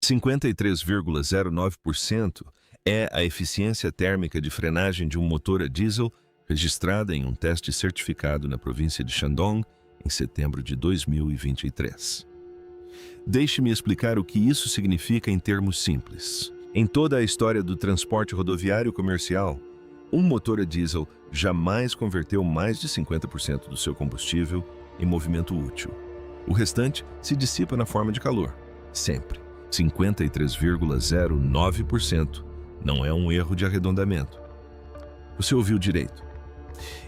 53,09% é a eficiência térmica de frenagem de um motor a diesel registrada em um teste certificado na província de Shandong em setembro de 2023. Deixe-me explicar o que isso significa em termos simples. Em toda a história do transporte rodoviário comercial, um motor a diesel jamais converteu mais de 50% do seu combustível em movimento útil. O restante se dissipa na forma de calor, sempre. 53,09%. Não é um erro de arredondamento. Você ouviu direito.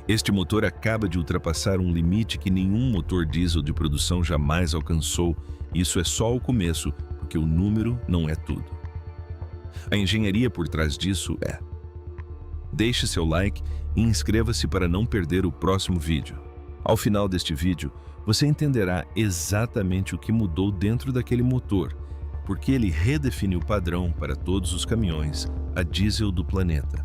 Este motor acaba de ultrapassar um limite que nenhum motor diesel de produção jamais alcançou. Isso é só o começo, porque o número não é tudo. A engenharia por trás disso é: deixe seu like e inscreva-se para não perder o próximo vídeo. Ao final deste vídeo, você entenderá exatamente o que mudou dentro daquele motor, porque ele redefine o padrão para todos os caminhões a diesel do planeta.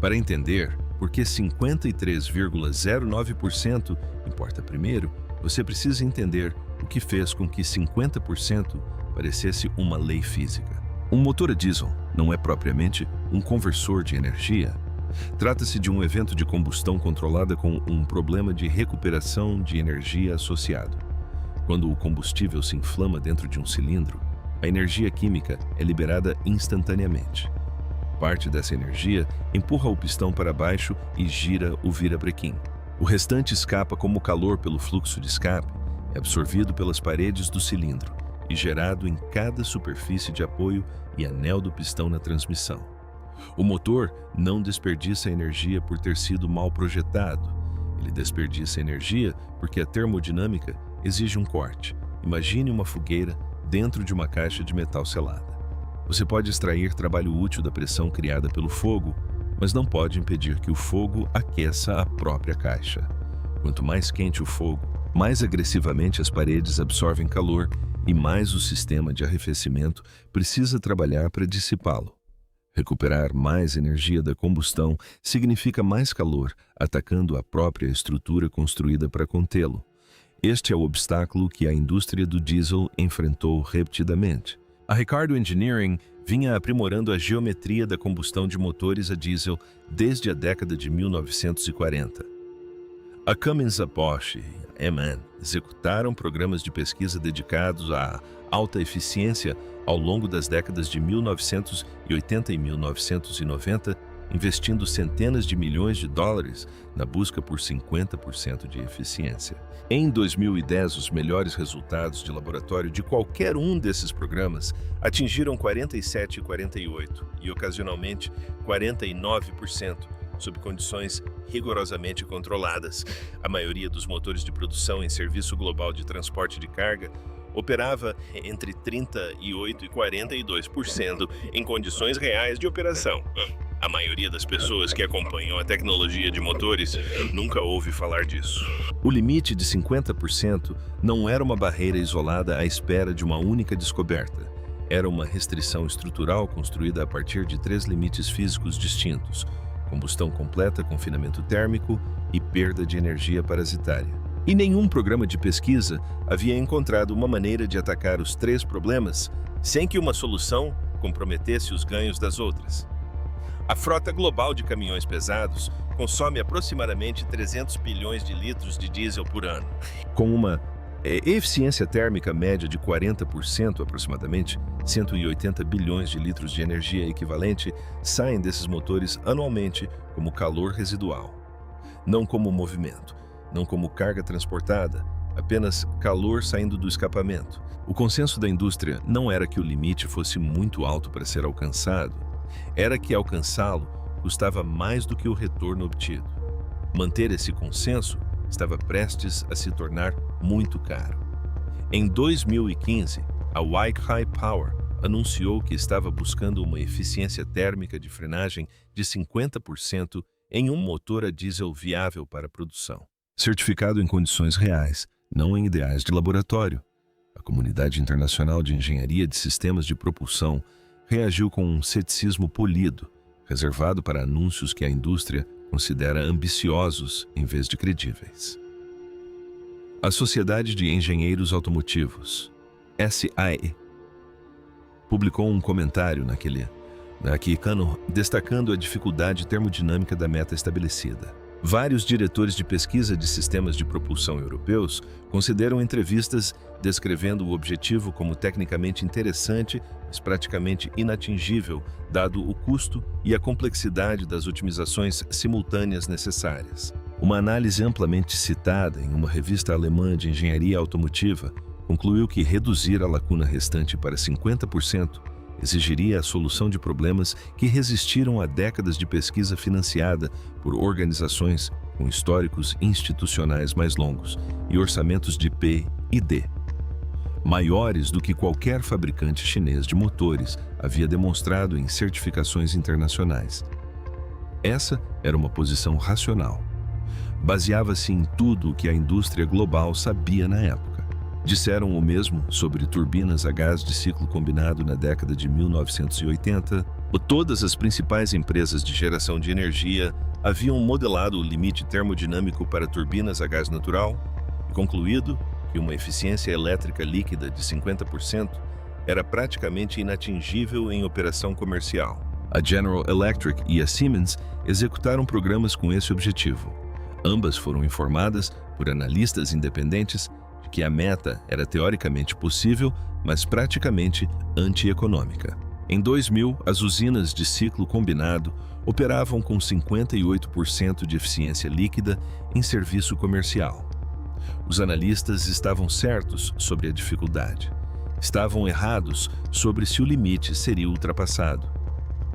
Para entender por que 53,09% importa primeiro, você precisa entender o que fez com que 50% parecesse uma lei física. Um motor a diesel não é propriamente um conversor de energia. Trata-se de um evento de combustão controlada com um problema de recuperação de energia associado. Quando o combustível se inflama dentro de um cilindro, a energia química é liberada instantaneamente. Parte dessa energia empurra o pistão para baixo e gira o virabrequim. O restante escapa como calor pelo fluxo de escape, é absorvido pelas paredes do cilindro e gerado em cada superfície de apoio e anel do pistão na transmissão. O motor não desperdiça energia por ter sido mal projetado. Ele desperdiça energia porque a termodinâmica exige um corte. Imagine uma fogueira dentro de uma caixa de metal selada. Você pode extrair trabalho útil da pressão criada pelo fogo, mas não pode impedir que o fogo aqueça a própria caixa. Quanto mais quente o fogo, mais agressivamente as paredes absorvem calor e mais o sistema de arrefecimento precisa trabalhar para dissipá-lo. Recuperar mais energia da combustão significa mais calor, atacando a própria estrutura construída para contê-lo. Este é o obstáculo que a indústria do diesel enfrentou repetidamente. A Ricardo Engineering vinha aprimorando a geometria da combustão de motores a diesel desde a década de 1940. A Cummins, a Bosch e a MAN executaram programas de pesquisa dedicados à alta eficiência ao longo das décadas de 1980 e 1990, investindo centenas de milhões de dólares na busca por 50% de eficiência. Em 2010, os melhores resultados de laboratório de qualquer um desses programas atingiram 47 e 48% e, ocasionalmente, 49%, sob condições rigorosamente controladas. A maioria dos motores de produção em serviço global de transporte de carga operava entre 38% e 42% em condições reais de operação. A maioria das pessoas que acompanham a tecnologia de motores nunca ouve falar disso. O limite de 50% não era uma barreira isolada à espera de uma única descoberta. Era uma restrição estrutural construída a partir de 3 limites físicos distintos: combustão completa, confinamento térmico e perda de energia parasitária. E nenhum programa de pesquisa havia encontrado uma maneira de atacar os 3 problemas sem que uma solução comprometesse os ganhos das outras. A frota global de caminhões pesados consome aproximadamente 300 bilhões de litros de diesel por ano. Com uma eficiência térmica média de 40% aproximadamente, 180 bilhões de litros de energia equivalente saem desses motores anualmente como calor residual. Não como movimento, não como carga transportada, apenas calor saindo do escapamento. O consenso da indústria não era que o limite fosse muito alto para ser alcançado, era que alcançá-lo custava mais do que o retorno obtido. Manter esse consenso estava prestes a se tornar muito caro. Em 2015, a Weichai Power anunciou que estava buscando uma eficiência térmica de frenagem de 50% em um motor a diesel viável para produção. Certificado em condições reais, não em ideais de laboratório. A comunidade internacional de engenharia de sistemas de propulsão reagiu com um ceticismo polido, reservado para anúncios que a indústria considera ambiciosos em vez de credíveis. A Sociedade de Engenheiros Automotivos, SIE, publicou um comentário naquele ano destacando a dificuldade termodinâmica da meta estabelecida. Vários diretores de pesquisa de sistemas de propulsão europeus consideram entrevistas descrevendo o objetivo como tecnicamente interessante, mas praticamente inatingível, dado o custo e a complexidade das otimizações simultâneas necessárias. Uma análise amplamente citada em uma revista alemã de engenharia automotiva concluiu que reduzir a lacuna restante para 50% exigiria a solução de problemas que resistiram a décadas de pesquisa financiada por organizações com históricos institucionais mais longos e orçamentos de P e D, maiores do que qualquer fabricante chinês de motores havia demonstrado em certificações internacionais. Essa era uma posição racional. Baseava-se em tudo o que a indústria global sabia na época. Disseram o mesmo sobre turbinas a gás de ciclo combinado na década de 1980. Todas as principais empresas de geração de energia haviam modelado o limite termodinâmico para turbinas a gás natural e concluído que uma eficiência elétrica líquida de 50% era praticamente inatingível em operação comercial. A General Electric e a Siemens executaram programas com esse objetivo. Ambas foram informadas por analistas independentes de que a meta era teoricamente possível, mas praticamente antieconômica. Em 2000, as usinas de ciclo combinado operavam com 58% de eficiência líquida em serviço comercial. Os analistas estavam certos sobre a dificuldade. Estavam errados sobre se o limite seria ultrapassado.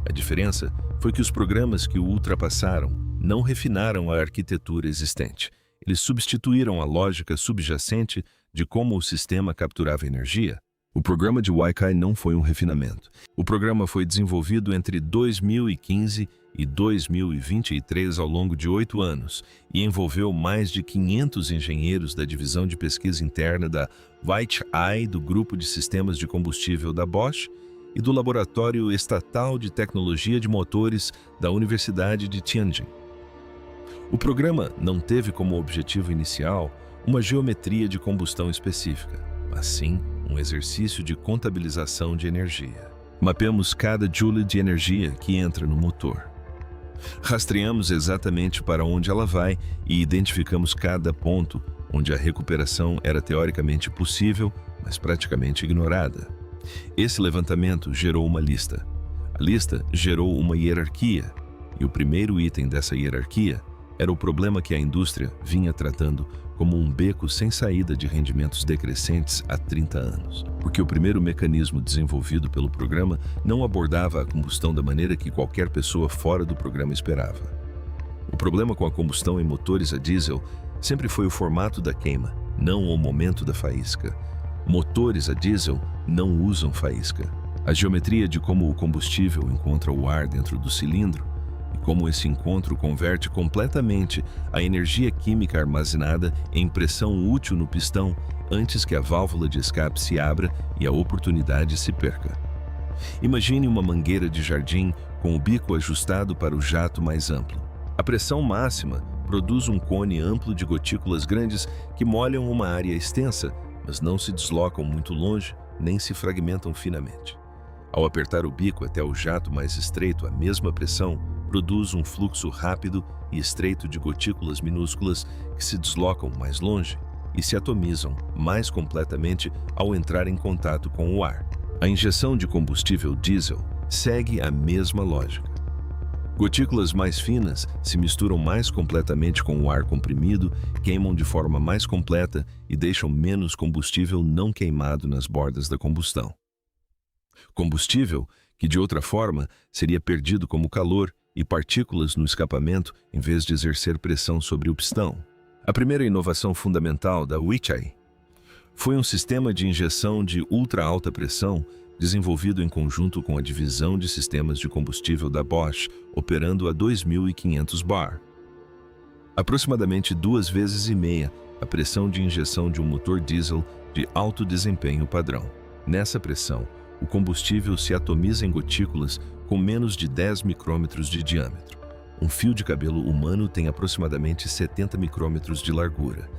A diferença foi que os programas que o ultrapassaram não refinaram a arquitetura existente. Eles substituíram a lógica subjacente de como o sistema capturava energia. O programa de Weikai não foi um refinamento. O programa foi desenvolvido entre 2015 e 2023 ao longo de 8 anos e envolveu mais de 500 engenheiros da divisão de pesquisa interna da Weikai, do grupo de sistemas de combustível da Bosch e do Laboratório Estatal de Tecnologia de Motores da Universidade de Tianjin. O programa não teve como objetivo inicial uma geometria de combustão específica, mas sim um exercício de contabilização de energia. Mapeamos cada joule de energia que entra no motor. Rastreamos exatamente para onde ela vai e identificamos cada ponto onde a recuperação era teoricamente possível, mas praticamente ignorada. Esse levantamento gerou uma lista. A lista gerou uma hierarquia, e o primeiro item dessa hierarquia era o problema que a indústria vinha tratando como um beco sem saída de rendimentos decrescentes há 30 anos. Porque o primeiro mecanismo desenvolvido pelo programa não abordava a combustão da maneira que qualquer pessoa fora do programa esperava. O problema com a combustão em motores a diesel sempre foi o formato da queima, não o momento da faísca. Motores a diesel não usam faísca. A geometria de como o combustível encontra o ar dentro do cilindro como esse encontro converte completamente a energia química armazenada em pressão útil no pistão antes que a válvula de escape se abra e a oportunidade se perca. Imagine uma mangueira de jardim com o bico ajustado para o jato mais amplo. A pressão máxima produz um cone amplo de gotículas grandes que molham uma área extensa, mas não se deslocam muito longe nem se fragmentam finamente. Ao apertar o bico até o jato mais estreito, a mesma pressão produz um fluxo rápido e estreito de gotículas minúsculas que se deslocam mais longe e se atomizam mais completamente ao entrar em contato com o ar. A injeção de combustível diesel segue a mesma lógica. Gotículas mais finas se misturam mais completamente com o ar comprimido, queimam de forma mais completa e deixam menos combustível não queimado nas bordas da combustão. Combustível que, de outra forma, seria perdido como calor e partículas no escapamento em vez de exercer pressão sobre o pistão. A primeira inovação fundamental da Weikai foi um sistema de injeção de ultra-alta pressão desenvolvido em conjunto com a divisão de sistemas de combustível da Bosch, operando a 2.500 bar. Aproximadamente 2,5 vezes a pressão de injeção de um motor diesel de alto desempenho padrão. Nessa pressão, o combustível se atomiza em gotículas com menos de 10 micrômetros de diâmetro. Um fio de cabelo humano tem aproximadamente 70 micrômetros de largura.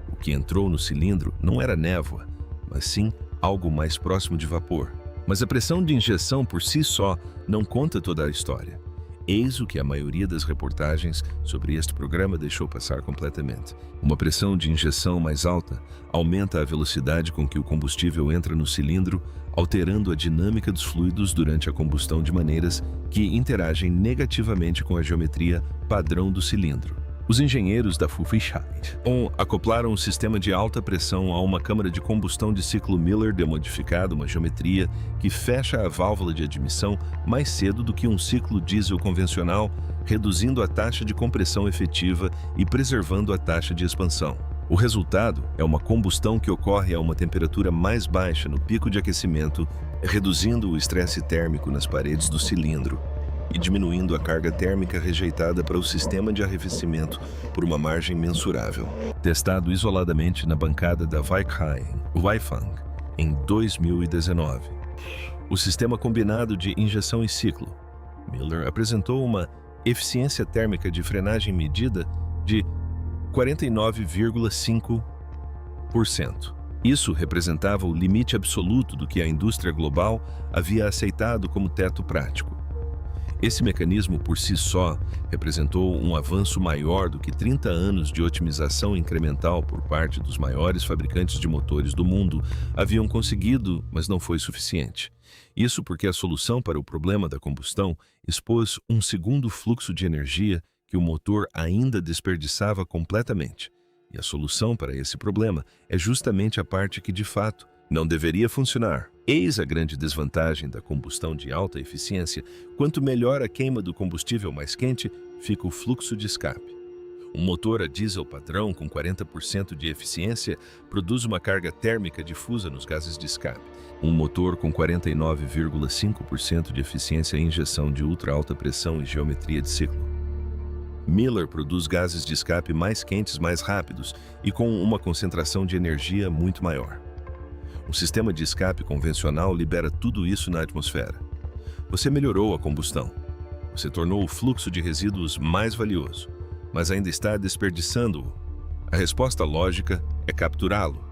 O que entrou no cilindro não era névoa, mas sim algo mais próximo de vapor. Mas a pressão de injeção por si só não conta toda a história. Eis o que a maioria das reportagens sobre este programa deixou passar completamente. Uma pressão de injeção mais alta aumenta a velocidade com que o combustível entra no cilindro, alterando a dinâmica dos fluidos durante a combustão de maneiras que interagem negativamente com a geometria padrão do cilindro. Os engenheiros da Flüssigkeit acoplaram um sistema de alta pressão a uma câmara de combustão de ciclo Miller demodificada, uma geometria que fecha a válvula de admissão mais cedo do que um ciclo diesel convencional, reduzindo a taxa de compressão efetiva e preservando a taxa de expansão. O resultado é uma combustão que ocorre a uma temperatura mais baixa no pico de aquecimento, reduzindo o estresse térmico nas paredes do cilindro e diminuindo a carga térmica rejeitada para o sistema de arrefecimento por uma margem mensurável. Testado isoladamente na bancada da Weifang em 2019. O sistema combinado de injeção e ciclo Miller apresentou uma eficiência térmica de frenagem medida de 49,5%. Isso representava o limite absoluto do que a indústria global havia aceitado como teto prático. Esse mecanismo por si só representou um avanço maior do que 30 anos de otimização incremental por parte dos maiores fabricantes de motores do mundo haviam conseguido, mas não foi suficiente. Isso porque a solução para o problema da combustão expôs um segundo fluxo de energia que o motor ainda desperdiçava completamente. E a solução para esse problema é justamente a parte que, de fato, não deveria funcionar. Eis a grande desvantagem da combustão de alta eficiência. Quanto melhor a queima do combustível mais quente, fica o fluxo de escape. Um motor a diesel padrão com 40% de eficiência produz uma carga térmica difusa nos gases de escape. Um motor com 49,5% de eficiência em injeção de ultra alta pressão e geometria de ciclo Miller produz gases de escape mais quentes mais rápidos e com uma concentração de energia muito maior. Um sistema de escape convencional libera tudo isso na atmosfera. Você melhorou a combustão. Você tornou o fluxo de resíduos mais valioso, mas ainda está desperdiçando-o. A resposta lógica é capturá-lo.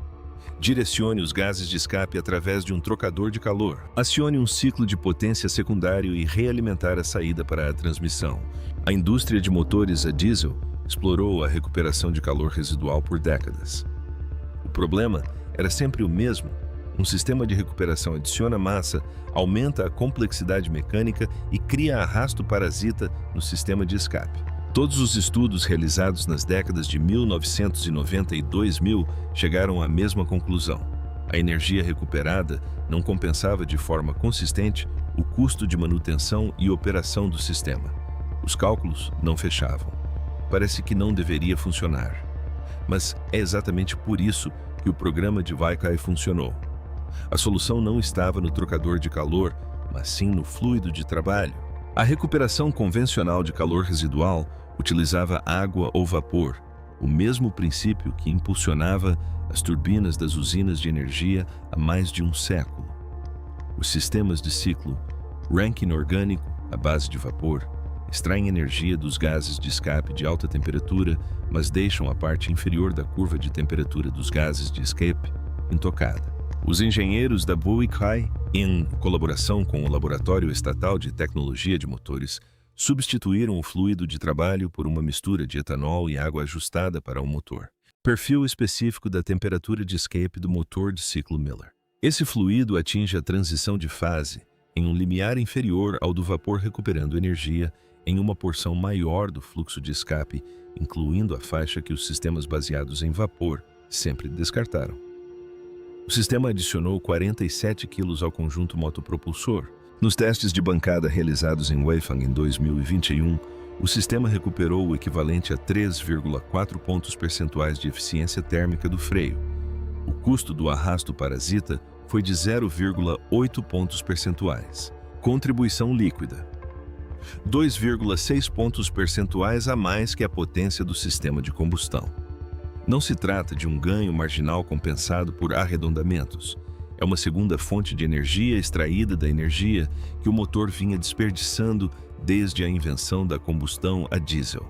Direcione os gases de escape através de um trocador de calor. Acione um ciclo de potência secundário e realimentar a saída para a transmissão. A indústria de motores a diesel explorou a recuperação de calor residual por décadas. O problema era sempre o mesmo. Um sistema de recuperação adiciona massa, aumenta a complexidade mecânica e cria arrasto parasita no sistema de escape. Todos os estudos realizados nas décadas de 1990 e 2000 chegaram à mesma conclusão. A energia recuperada não compensava de forma consistente o custo de manutenção e operação do sistema. Os cálculos não fechavam. Parece que não deveria funcionar. Mas é exatamente por isso que o programa de Weikai funcionou. A solução não estava no trocador de calor, mas sim no fluido de trabalho. A recuperação convencional de calor residual utilizava água ou vapor, o mesmo princípio que impulsionava as turbinas das usinas de energia há mais de um século. Os sistemas de ciclo Rankine orgânico, à base de vapor, extraem energia dos gases de escape de alta temperatura, mas deixam a parte inferior da curva de temperatura dos gases de escape intocada. Os engenheiros da Weikai, em colaboração com o Laboratório Estatal de Tecnologia de Motores, substituíram o fluido de trabalho por uma mistura de etanol e água ajustada para o motor. Perfil específico da temperatura de escape do motor de ciclo Miller. Esse fluido atinge a transição de fase em um limiar inferior ao do vapor, recuperando energia em uma porção maior do fluxo de escape, incluindo a faixa que os sistemas baseados em vapor sempre descartaram. O sistema adicionou 47 kg ao conjunto motopropulsor. Nos testes de bancada realizados em Weifang em 2021, o sistema recuperou o equivalente a 3,4 pontos percentuais de eficiência térmica do freio. O custo do arrasto parasita foi de 0,8 pontos percentuais. Contribuição líquida: 2,6 pontos percentuais a mais que a potência do sistema de combustão. Não se trata de um ganho marginal compensado por arredondamentos. É uma segunda fonte de energia extraída da energia que o motor vinha desperdiçando desde a invenção da combustão a diesel.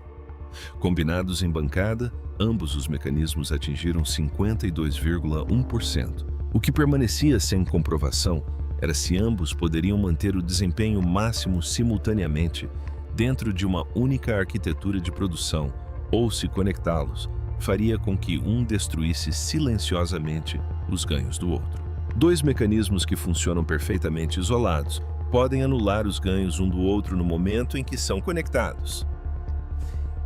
Combinados em bancada, ambos os mecanismos atingiram 52,1%. O que permanecia sem comprovação era se ambos poderiam manter o desempenho máximo simultaneamente dentro de uma única arquitetura de produção, ou se conectá-los faria com que um destruísse silenciosamente os ganhos do outro. Dois mecanismos que funcionam perfeitamente isolados podem anular os ganhos um do outro no momento em que são conectados.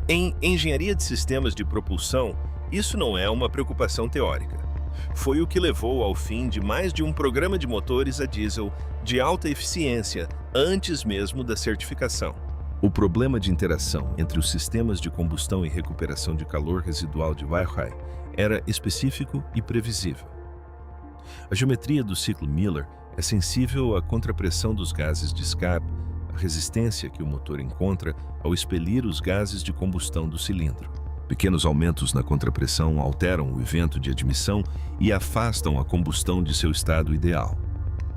Em engenharia de sistemas de propulsão, isso não é uma preocupação teórica. Foi o que levou ao fim de mais de um programa de motores a diesel de alta eficiência antes mesmo da certificação. O problema de interação entre os sistemas de combustão e recuperação de calor residual de Weichai era específico e previsível. A geometria do ciclo Miller é sensível à contrapressão dos gases de escape, a resistência que o motor encontra ao expelir os gases de combustão do cilindro. Pequenos aumentos na contrapressão alteram o evento de admissão e afastam a combustão de seu estado ideal.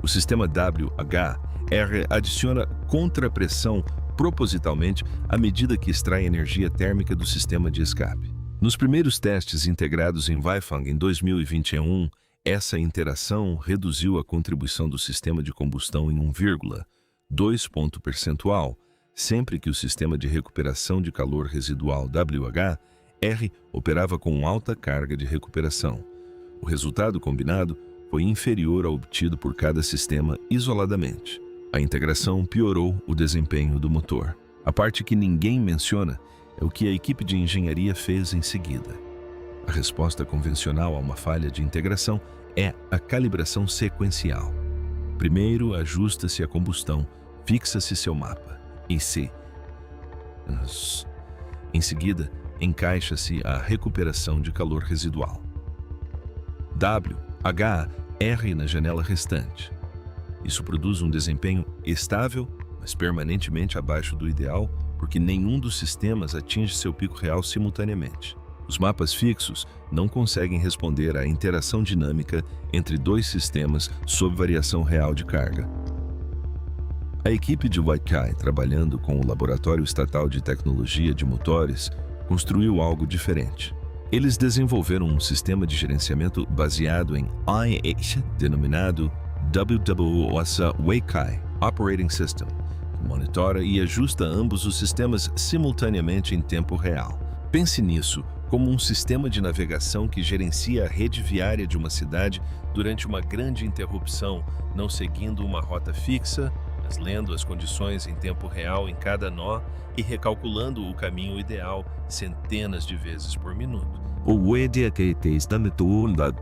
O sistema WHR adiciona contrapressão propositalmente à medida que extrai energia térmica do sistema de escape. Nos primeiros testes integrados em Weifang em 2021, essa interação reduziu a contribuição do sistema de combustão em 1,2 ponto percentual, sempre que o sistema de recuperação de calor residual WHR operava com alta carga de recuperação. O resultado combinado foi inferior ao obtido por cada sistema isoladamente. A integração piorou o desempenho do motor. A parte que ninguém menciona é o que a equipe de engenharia fez em seguida. A resposta convencional a uma falha de integração é a calibração sequencial. Primeiro, ajusta-se a combustão, fixa-se seu mapa, IC. Em seguida, encaixa-se a recuperação de calor residual. WHR na janela restante. Isso produz um desempenho estável, mas permanentemente abaixo do ideal, porque nenhum dos sistemas atinge seu pico real simultaneamente. Os mapas fixos não conseguem responder à interação dinâmica entre dois sistemas sob variação real de carga. A equipe de Weichai, trabalhando com o Laboratório Estatal de Tecnologia de Motores, construiu algo diferente. Eles desenvolveram um sistema de gerenciamento baseado em IH, denominado WWOS Weichai Operating System, que monitora e ajusta ambos os sistemas simultaneamente em tempo real. Pense nisso como um sistema de navegação que gerencia a rede viária de uma cidade durante uma grande interrupção, não seguindo uma rota fixa, mas lendo as condições em tempo real em cada nó e recalculando o caminho ideal centenas de vezes por minuto. O EDAQTs da metodologia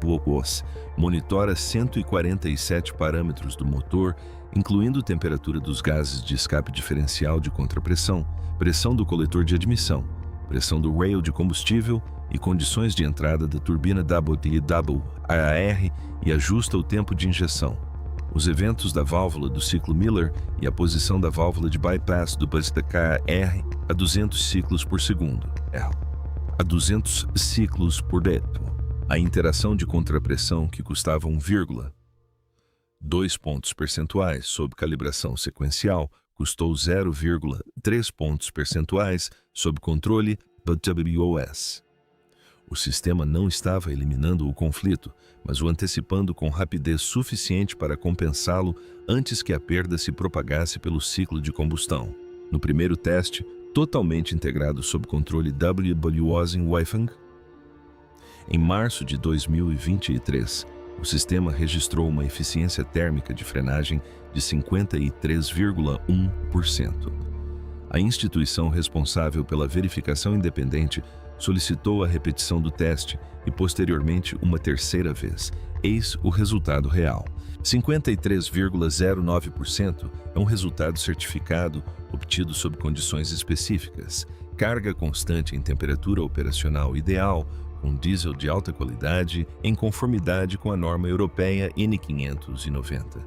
monitora 147 parâmetros do motor, incluindo temperatura dos gases de escape diferencial de contrapressão, pressão do coletor de admissão, pressão do rail de combustível e condições de entrada da turbina WHR e ajusta o tempo de injeção, os eventos da válvula do ciclo Miller e a posição da válvula de bypass do WHR a 200 ciclos por segundo, a 200 ciclos por dentro. A interação de contrapressão que custava 1,2 pontos percentuais sob calibração sequencial custou 0,3 pontos percentuais sob controle WWOS. O sistema não estava eliminando o conflito, mas o antecipando com rapidez suficiente para compensá-lo antes que a perda se propagasse pelo ciclo de combustão. No primeiro teste, totalmente integrado sob controle WWOS em Weifang, em março de 2023, o sistema registrou uma eficiência térmica de frenagem de 53,1%. A instituição responsável pela verificação independente solicitou a repetição do teste e, posteriormente, uma terceira vez. Eis o resultado real. 53,09% é um resultado certificado obtido sob condições específicas. Carga constante em temperatura operacional ideal, com diesel de alta qualidade, em conformidade com a norma europeia N590.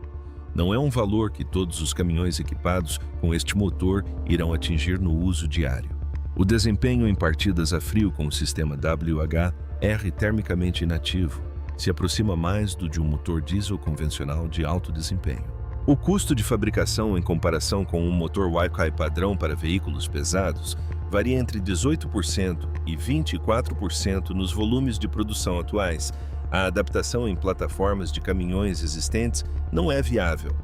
Não é um valor que todos os caminhões equipados com este motor irão atingir no uso diário. O desempenho em partidas a frio com o sistema WHR termicamente inativo se aproxima mais do de um motor diesel convencional de alto desempenho. O custo de fabricação em comparação com um motor Weichai padrão para veículos pesados varia entre 18% e 24% nos volumes de produção atuais, A adaptação em plataformas de caminhões existentes não é viável.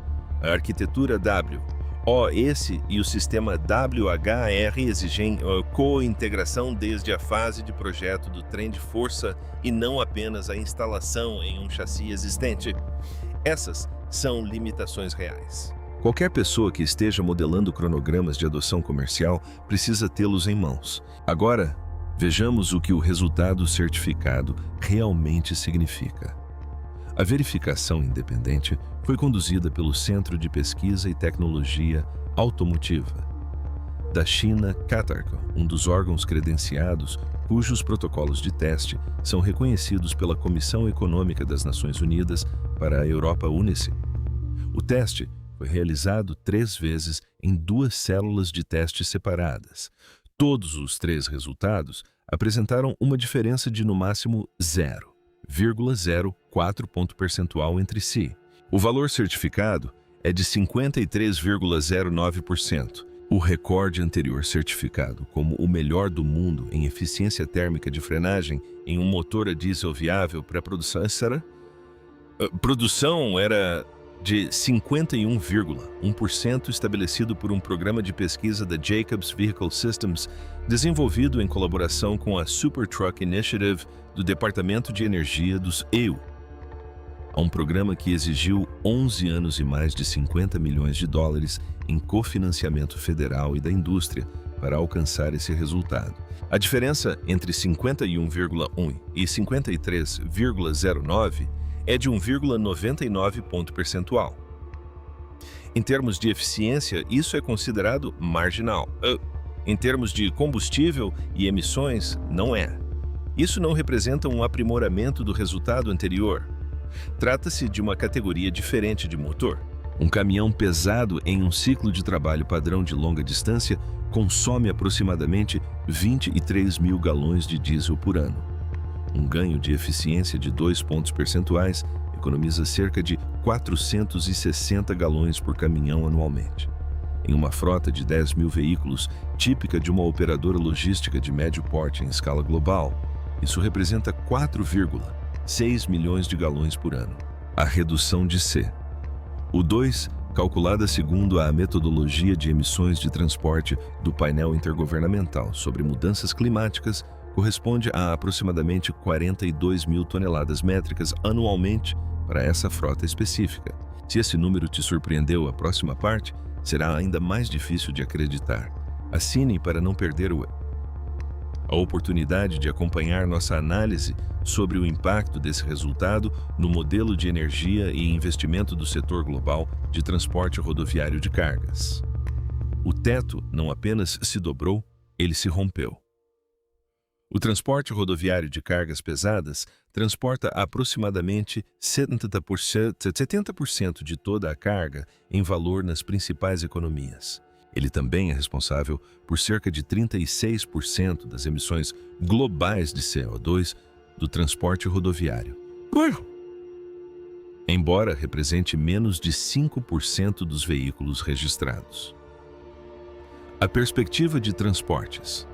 A arquitetura WOS e o sistema WHR exigem co-integração desde a fase de projeto do trem de força e não apenas a instalação em um chassi existente. Essas são limitações reais. Qualquer pessoa que esteja modelando cronogramas de adoção comercial precisa tê-los em mãos. Agora, vejamos o que o resultado certificado realmente significa. A verificação independente foi conduzida pelo Centro de Pesquisa e Tecnologia Automotiva da China, Catarco, um dos órgãos credenciados cujos protocolos de teste são reconhecidos pela Comissão Econômica das Nações Unidas para a Europa UNECE. O teste foi realizado 3 vezes em 2 células de teste separadas. Todos os 3 resultados apresentaram uma diferença de no máximo 0,04 ponto percentual entre si. O valor certificado é de 53,09%. O recorde anterior certificado como o melhor do mundo em eficiência térmica de frenagem em um motor a diesel viável para produção era de 51,1% estabelecido por um programa de pesquisa da Jacobs Vehicle Systems desenvolvido em colaboração com a Supertruck Initiative do Departamento de Energia dos EU. Há um programa que exigiu 11 anos e mais de 50 milhões de dólares em cofinanciamento federal e da indústria para alcançar esse resultado. A diferença entre 51,1 e 53,09 é de 1,99 ponto percentual. Em termos de eficiência, isso é considerado marginal. Em termos de combustível e emissões, não é. Isso não representa um aprimoramento do resultado anterior. Trata-se de uma categoria diferente de motor. Um caminhão pesado em um ciclo de trabalho padrão de longa distância consome aproximadamente 23 mil galões de diesel por ano. Um ganho de eficiência de 2 pontos percentuais economiza cerca de 460 galões por caminhão anualmente. Em uma frota de 10 mil veículos, típica de uma operadora logística de médio porte em escala global, isso representa 4,6 milhões de galões por ano. A redução de C. O 2, calculada segundo a metodologia de emissões de transporte do painel intergovernamental sobre mudanças climáticas, corresponde a aproximadamente 42 mil toneladas métricas anualmente para essa frota específica. Se esse número te surpreendeu, a próxima parte será ainda mais difícil de acreditar. Assine para não perder a oportunidade de acompanhar nossa análise sobre o impacto desse resultado no modelo de energia e investimento do setor global de transporte rodoviário de cargas. O teto não apenas se dobrou, ele se rompeu. O transporte rodoviário de cargas pesadas transporta aproximadamente 70% de toda a carga em valor nas principais economias. Ele também é responsável por cerca de 36% das emissões globais de CO2 do transporte rodoviário. Embora represente menos de 5% dos veículos registrados. A perspectiva de transportes.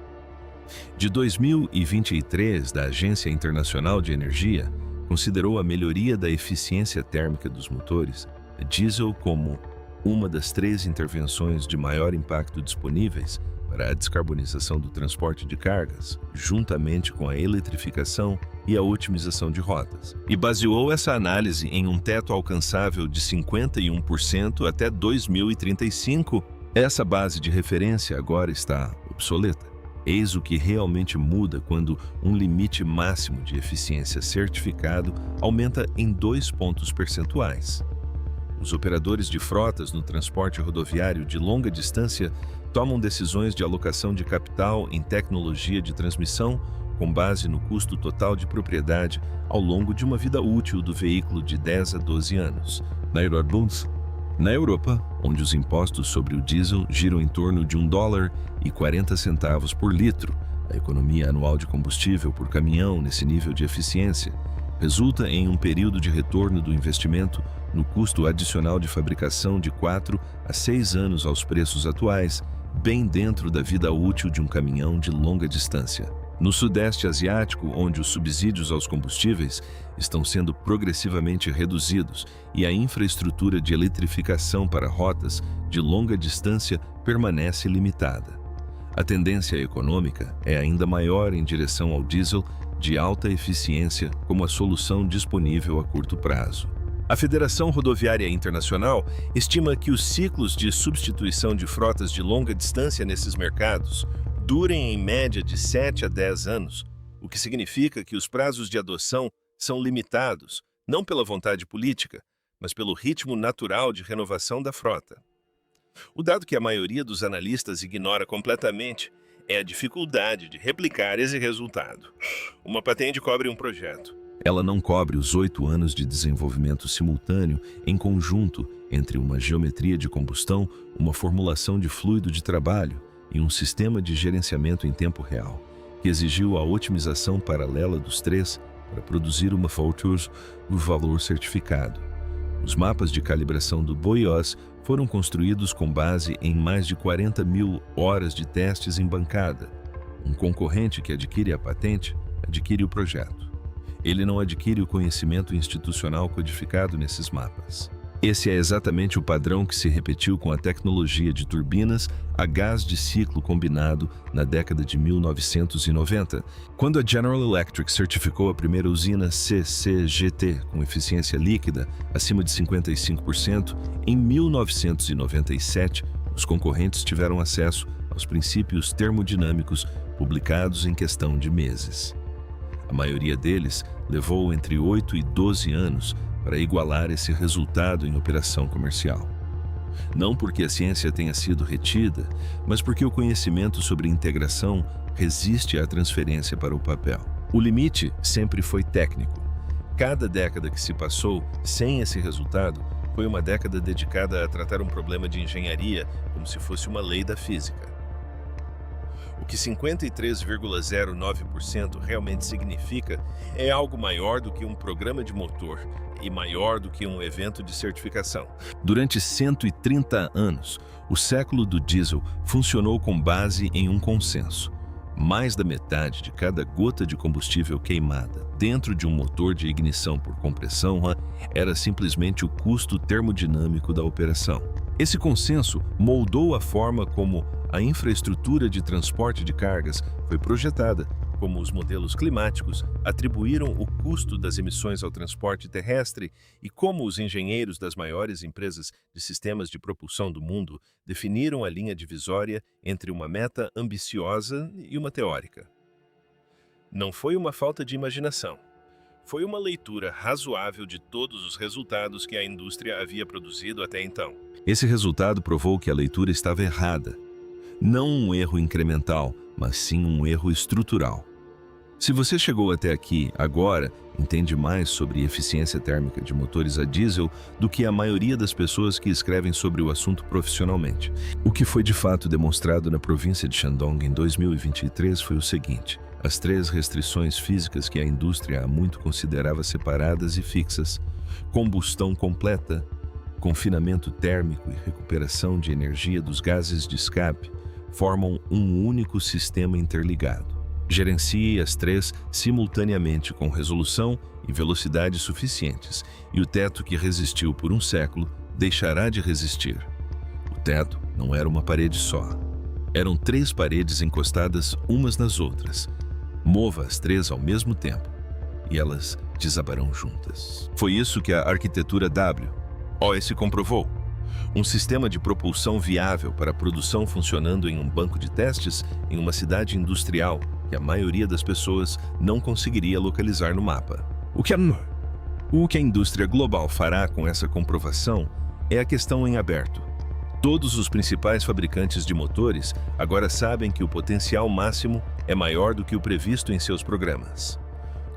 De 2023, da Agência Internacional de Energia, considerou a melhoria da eficiência térmica dos motores a diesel como uma das 3 intervenções de maior impacto disponíveis para a descarbonização do transporte de cargas, juntamente com a eletrificação e a otimização de rotas. E baseou essa análise em um teto alcançável de 51% até 2035. Essa base de referência agora está obsoleta. Eis o que realmente muda quando um limite máximo de eficiência certificado aumenta em 2 pontos percentuais. Os operadores de frotas no transporte rodoviário de longa distância tomam decisões de alocação de capital em tecnologia de transmissão com base no custo total de propriedade ao longo de uma vida útil do veículo de 10 a 12 anos. Na Europa, onde os impostos sobre o diesel giram em torno de $1,40 por litro, a economia anual de combustível por caminhão nesse nível de eficiência resulta em um período de retorno do investimento no custo adicional de fabricação de 4 a 6 anos aos preços atuais, bem dentro da vida útil de um caminhão de longa distância. No Sudeste Asiático, onde os subsídios aos combustíveis estão sendo progressivamente reduzidos e a infraestrutura de eletrificação para rotas de longa distância permanece limitada. A tendência econômica é ainda maior em direção ao diesel de alta eficiência como a solução disponível a curto prazo. A Federação Rodoviária Internacional estima que os ciclos de substituição de frotas de longa distância nesses mercados durem em média de 7 a 10 anos, o que significa que os prazos de adoção são limitados, não pela vontade política, mas pelo ritmo natural de renovação da frota. O dado que a maioria dos analistas ignora completamente é a dificuldade de replicar esse resultado. Uma patente cobre um projeto. Ela não cobre os 8 anos de desenvolvimento simultâneo em conjunto entre uma geometria de combustão, uma formulação de fluido de trabalho e um sistema de gerenciamento em tempo real, que exigiu a otimização paralela dos três para produzir uma Future do valor certificado. Os mapas de calibração do BOIOS foram construídos com base em mais de 40 mil horas de testes em bancada. Um concorrente que adquire a patente adquire o projeto. Ele não adquire o conhecimento institucional codificado nesses mapas. Esse é exatamente o padrão que se repetiu com a tecnologia de turbinas a gás de ciclo combinado na década de 1990, quando a General Electric certificou a primeira usina CCGT com eficiência líquida acima de 55%. Em 1997, os concorrentes tiveram acesso aos princípios termodinâmicos publicados em questão de meses. A maioria deles levou entre 8 e 12 anos para igualar esse resultado em operação comercial. Não porque a ciência tenha sido retida, mas porque o conhecimento sobre integração resiste à transferência para o papel. O limite sempre foi técnico. Cada década que se passou sem esse resultado foi uma década dedicada a tratar um problema de engenharia como se fosse uma lei da física. O que 53,09% realmente significa é algo maior do que um programa de motor e maior do que um evento de certificação. Durante 130 anos, o século do diesel funcionou com base em um consenso. Mais da metade de cada gota de combustível queimada dentro de um motor de ignição por compressão era simplesmente o custo termodinâmico da operação. Esse consenso moldou a forma como a infraestrutura de transporte de cargas foi projetada, como os modelos climáticos atribuíram o custo das emissões ao transporte terrestre e como os engenheiros das maiores empresas de sistemas de propulsão do mundo definiram a linha divisória entre uma meta ambiciosa e uma teórica. Não foi uma falta de imaginação. Foi uma leitura razoável de todos os resultados que a indústria havia produzido até então. Esse resultado provou que a leitura estava errada. Não um erro incremental, mas sim um erro estrutural. Se você chegou até aqui agora, entende mais sobre eficiência térmica de motores a diesel do que a maioria das pessoas que escrevem sobre o assunto profissionalmente. O que foi de fato demonstrado na província de Shandong em 2023 foi o seguinte: as 3 restrições físicas que a indústria há muito considerava separadas e fixas, combustão completa, confinamento térmico e recuperação de energia dos gases de escape, formam um único sistema interligado. Gerencie as 3 simultaneamente com resolução e velocidade suficientes, e o teto que resistiu por um século deixará de resistir. O teto não era uma parede só. Eram 3 paredes encostadas umas nas outras. Mova as 3 ao mesmo tempo, e elas desabarão juntas. Foi isso que a arquitetura WOS comprovou. Um sistema de propulsão viável para a produção funcionando em um banco de testes em uma cidade industrial que a maioria das pessoas não conseguiria localizar no mapa. O que a indústria global fará com essa comprovação é a questão em aberto. Todos os principais fabricantes de motores agora sabem que o potencial máximo é maior do que o previsto em seus programas.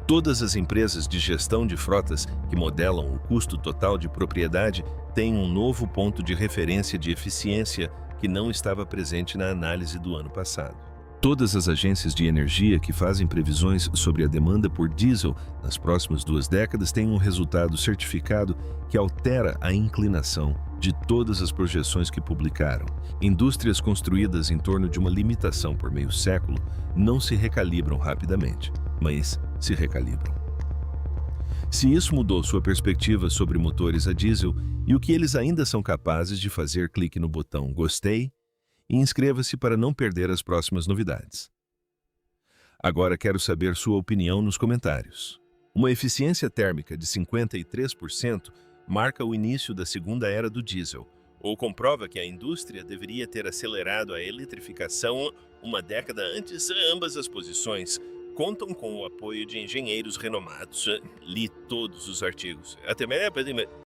Todas as empresas de gestão de frotas que modelam o custo total de propriedade têm um novo ponto de referência de eficiência que não estava presente na análise do ano passado. Todas as agências de energia que fazem previsões sobre a demanda por diesel nas próximas 2 décadas têm um resultado certificado que altera a inclinação de todas as projeções que publicaram. Indústrias construídas em torno de uma limitação por meio século não se recalibram rapidamente, mas se recalibram. Se isso mudou sua perspectiva sobre motores a diesel e o que eles ainda são capazes de fazer, clique no botão Gostei e inscreva-se para não perder as próximas novidades. Agora quero saber sua opinião nos comentários. Uma eficiência térmica de 53% marca o início da segunda era do diesel, ou comprova que a indústria deveria ter acelerado a eletrificação uma década antes. Ambas as posições contam com o apoio de engenheiros renomados. Li todos os artigos. Até